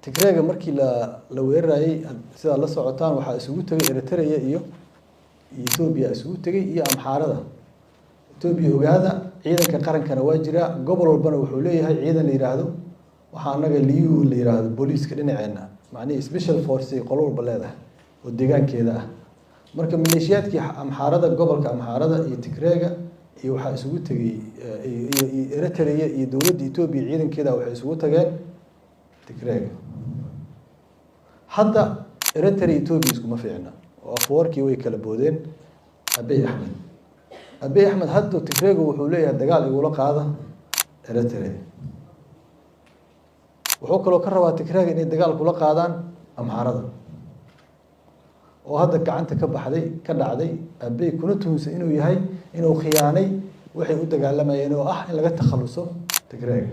تكريجا مركي لا ويراي سيدا لا سocodaan waxa isugu tagay Eritrea iyo Ethiopia isugu tagay iyo Amxaarada Ethiopia ogaada ciidanka qarankana waa jira gobol walbana wuxuu leeyahay ciidan la yiraahdo waxa anaga liyu la yiraahdo booliiska dhinaceena macnaheedu special force qolo walba leedahay oo deegaankeeda ah marka maleeshiyaadkii Amxaarada gobolka Amxaarada iyo Tigreega iyo waxa isugu tagay iyo Eritrea iyo dawladda Ethiopia ciidankeeda waxa isugu tageen Tigreega hadda Eritrea Ethiopia isku ma fiicna oo afwarkii way kala boodeen Abiy Ahmed hadda Tigreega wuxuu leeyahay dagaal ay ula qaada Eritrea wuxuu kaloo ka rabaa Tigreega inay dagaal kula qaadaan Amxaarada oo hadda gacanta ka baxday ka dhacday Abiy kuna tuhunsan inuu yahay inuu khiyaanay waxay u dagaalamayeen oo ah in laga takhaluso Tigreega